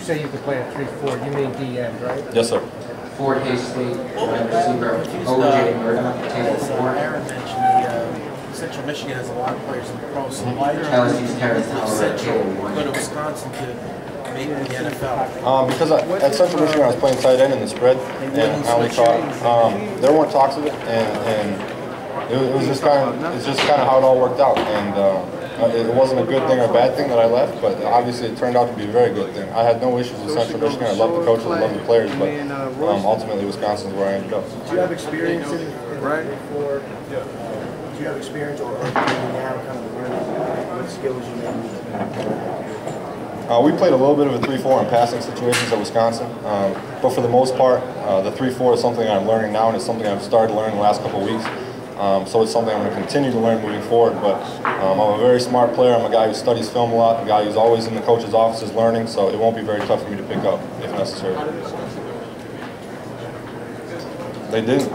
say you could play a 3-4, you mean DN, right? Yes, sir. For K-State receiver O.J. Murdoch, table 4. Aaron mentioned Central Michigan has a lot of players in the pros. So why LSU's Terrence Howard, Central table 1. go to Wisconsin to make the NFL? Because at Central Michigan I was playing tight end in the spread, and I only caught. There weren't talks of it, and it was just kind of how it all worked out. And it wasn't a good thing or a bad thing that I left, but obviously it turned out to be a very good thing. I had no issues with Central Michigan. I love the coaches, I love the players, but ultimately Wisconsin is where I ended up. Do you have experience in right? Before? Yeah. Do you have experience or do you now kind of learning what skills you need? We played a little bit of a 3-4 in passing situations at Wisconsin, but for the most part, the 3-4 is something I'm learning now, and it's something I've started to learn in the last couple of weeks. So it's something I'm going to continue to learn moving forward, but I'm a very smart player. I'm a guy who studies film a lot, a guy who's always in the coach's offices learning, so it won't be very tough for me to pick up if necessary. They didn't.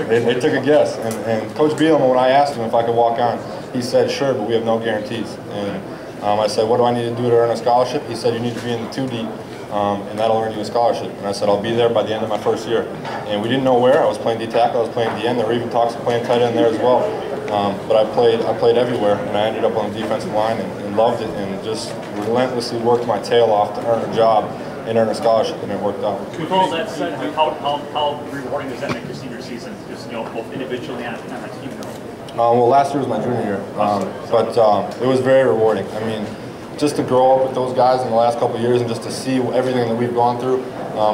They took a guess, and Coach Bielema, when I asked him if I could walk on, he said, sure, but we have no guarantees. And I said, what do I need to do to earn a scholarship? He said, you need to be in the 2D, and that'll earn you a scholarship. And I said, I'll be there by the end of my first year. And we didn't know where. I was playing D-tackle, I was playing DN. There were even talks of playing tight end there as well. But I played everywhere, and I ended up on the defensive line and loved it, and just relentlessly worked my tail off to earn a job and earn a scholarship, and it worked out. With all that said, how rewarding does that make your senior season, just both individually and on a team level? Well, last year was my junior year, but it was very rewarding. I mean, just to grow up with those guys in the last couple of years and just to see everything that we've gone through,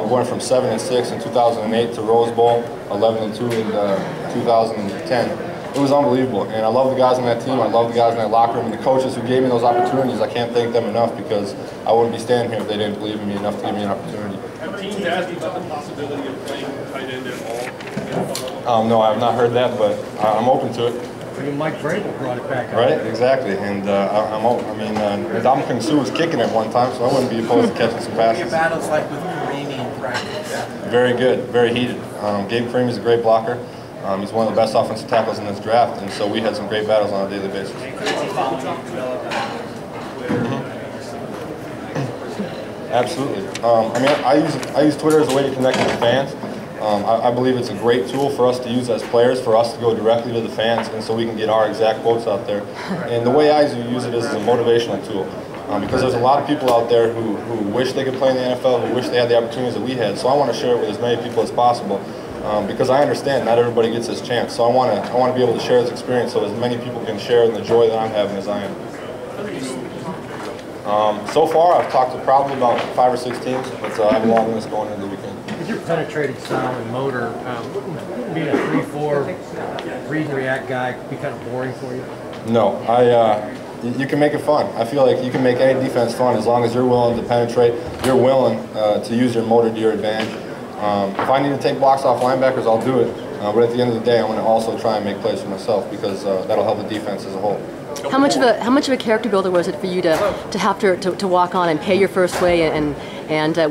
going from 7-6 in 2008 to Rose Bowl, 11-2 in 2010. It was unbelievable, and I love the guys on that team. I love the guys in that locker room, and the coaches who gave me those opportunities. I can't thank them enough, because I wouldn't be standing here if they didn't believe in me enough to give me an opportunity. Have teams asked you about the possibility of playing tight end at all? No, I have not heard that, but I'm open to it. I mean, Mike Vrabel brought it back. Right, exactly, and Ndamukong Suh was kicking at one time, so I wouldn't be opposed to catching some passes. What are your battles like with Karimi in practice? Very good, very heated. Gabe Karimi is a great blocker. He's one of the best offensive tackles in this draft, and so we had some great battles on a daily basis. Absolutely. I use Twitter as a way to connect with the fans. I believe it's a great tool for us to use as players, for us to go directly to the fans, and so we can get our exact quotes out there. And the way I use it is as a motivational tool, because there's a lot of people out there who wish they could play in the NFL, who wish they had the opportunities that we had. So I want to share it with as many people as possible, because I understand not everybody gets this chance. So I want to be able to share this experience so as many people can share in the joy that I'm having as I am. So far, I've talked to probably about 5 or 6 teams, but I have a long list going into the weekend. With your penetrating style and motor, wouldn't being a 3-4 read and react guy be kind of boring for you? No, you can make it fun. I feel like you can make any defense fun as long as you're willing to penetrate, you're willing to use your motor to your advantage. If I need to take blocks off linebackers, I'll do it. But at the end of the day, I'm going to also try and make plays for myself, because that'll help the defense as a whole. How much of a character builder was it for you to have to walk on and pay your first way and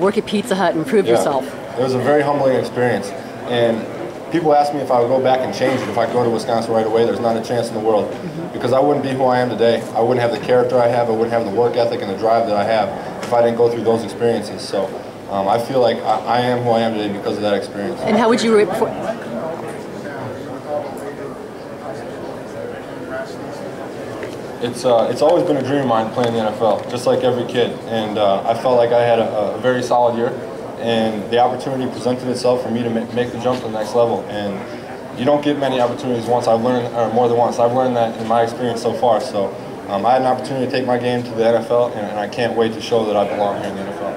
work at Pizza Hut and prove yourself? It was a very humbling experience, and people ask me if I would go back and change it. If I go to Wisconsin right away, there's not a chance in the world, because I wouldn't be who I am today. I wouldn't have the character I have. I wouldn't have the work ethic and the drive that I have if I didn't go through those experiences. So I feel like I am who I am today because of that experience. And how would you? It's always been a dream of mine playing the NFL, just like every kid. And I felt like I had a very solid year, and the opportunity presented itself for me to make the jump to the next level. And you don't get many opportunities once. I've learned, or more than once. I've learned that in my experience so far. So I had an opportunity to take my game to the NFL, and I can't wait to show that I belong here in the NFL.